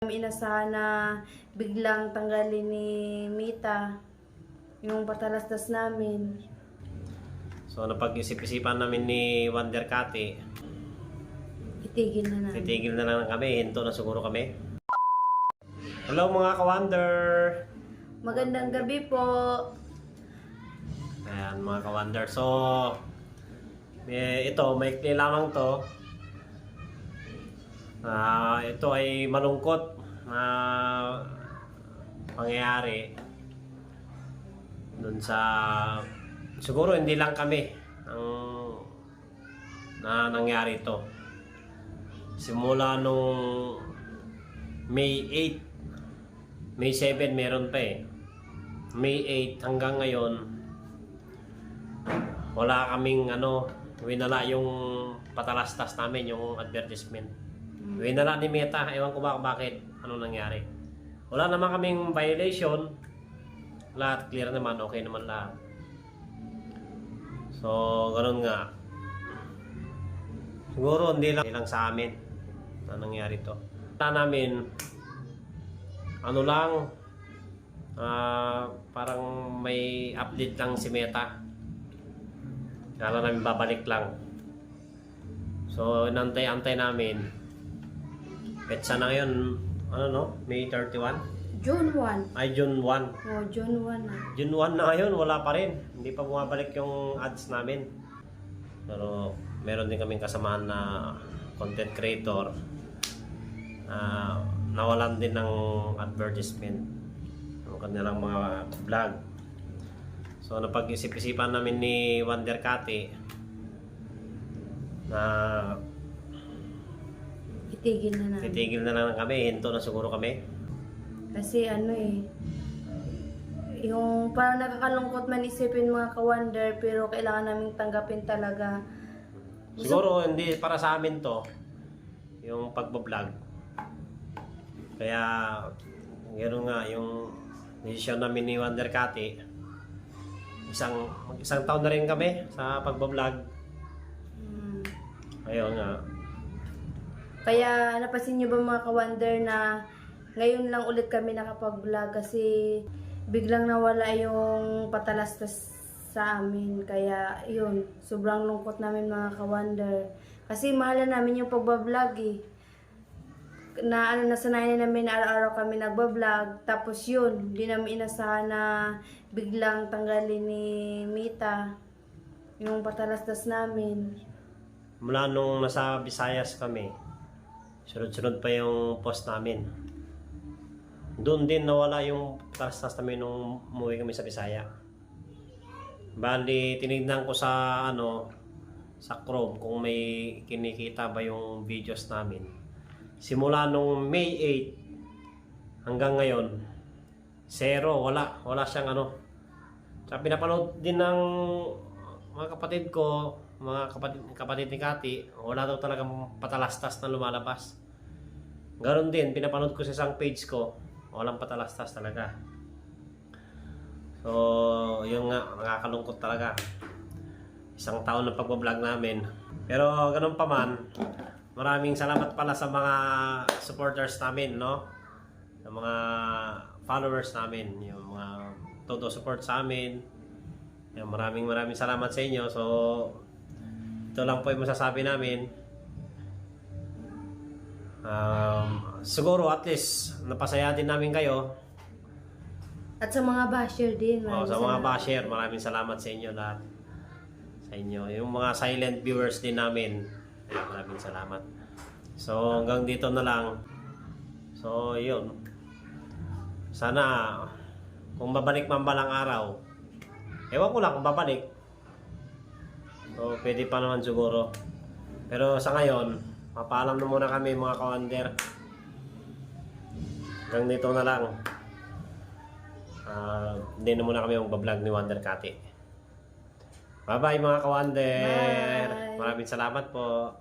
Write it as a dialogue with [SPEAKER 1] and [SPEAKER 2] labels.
[SPEAKER 1] namin inasahan na biglang tanggalin ni Mita yung patalastas namin.
[SPEAKER 2] So napag-isip-isipan namin ni Wonder Kati,
[SPEAKER 1] Itigil na namin.
[SPEAKER 2] titigil na lang kami, hinto na siguro kami. Hello mga ka-Wonder!
[SPEAKER 1] Magandang gabi po.
[SPEAKER 2] Ayan mga ka-Wonder. So, ito, maikli lamang to. Ito ay malungkot na pangyayari dun sa, siguro hindi lang kami ang nangyari ito. Simula nung May 8, May 7 meron pa eh. May 8 hanggang ngayon wala kaming winala yung patalastas namin, yung advertisement. Winala ni Meta, ewan ko ba bakit, ano nangyari. Wala naman kaming violation. Lahat clear naman, okay naman lahat. So, ganun nga. Siguro hindi lang sa amin na nangyari to. Namin parang may update lang si Meta. Kala namin babalik lang. So, inantay-antay namin. Petsa na ngayon, May 31?
[SPEAKER 1] June 1.
[SPEAKER 2] Ay, June 1.
[SPEAKER 1] Oh, June 1 na.
[SPEAKER 2] June 1 na ngayon, wala pa rin. Hindi pa bumabalik yung ads namin. Pero, meron din kaming kasamahan na content creator. Nawalan din ng advertisement ng kanilang mga vlog. So napag-isip-isipan namin ni Wonder Kati na
[SPEAKER 1] Itigil na namin.
[SPEAKER 2] titigil na lang kami, hinto na siguro kami.
[SPEAKER 1] Kasi yung parang nakakalungkot man isipin mga ka-Wonder, pero kailangan naming tanggapin talaga.
[SPEAKER 2] Siguro hindi para sa amin to, yung pagbablog. Kaya gano'n nga yung decision namin ni Wonder Kati. Isang taon na rin kami sa pagbablog. Ayun nga.
[SPEAKER 1] Kaya napansin nyo ba mga ka-Wonder na ngayon lang ulit kami nakapag-vlog kasi biglang nawala yung patalastas sa amin. Kaya yun, sobrang lungkot namin mga ka-Wonder. Kasi mahal na namin yung pagbablog eh. Nasanayan na namin na araw-araw kami nagbablog. Tapos yun, di namin inasahan na biglang tanggalin ni Mita yung patalastas namin.
[SPEAKER 2] Mula nung nasa Visayas kami, sunod-sunod pa yung post namin. Doon din nawala yung patalastas namin nung umuwi kami sa Visaya. Bali, tinignan ko sa sa Chrome kung may kinikita ba yung videos namin. Simula nung May 8 hanggang ngayon, zero, wala siyang Tsaka pinapanood din ng mga kapatid ko, mga kapatid ni Kati, wala daw talagang patalastas na lumalabas. Ganon din, pinapanood ko sa isang page ko, walang patalastas talaga. So, yung nga, nakakalungkot talaga. Isang taon na pagbablog namin. Pero ganun pa man, maraming salamat pala sa mga supporters namin, sa mga followers namin, yung mga todo support sa amin. Yung maraming salamat sa inyo. So, ito lang po yung masasabi namin. Siguro at least napasaya din namin kayo.
[SPEAKER 1] At sa mga basher din.
[SPEAKER 2] Sa mga basher, maraming salamat sa inyo lahat. Sa inyo. Yung mga silent viewers din namin, maraming salamat. So hanggang dito na lang. So yun. Sana kung babalik man balang araw, ewan ko lang kung babalik. So pwede pa naman siguro. Pero sa ngayon, papaalam na muna kami mga ka-Wonder. Hanggang dito na lang. Hindi na muna kami mag-vlog ni Wonder Kati. Bye bye mga ka-Wonder.
[SPEAKER 1] Bye.
[SPEAKER 2] Maraming salamat po.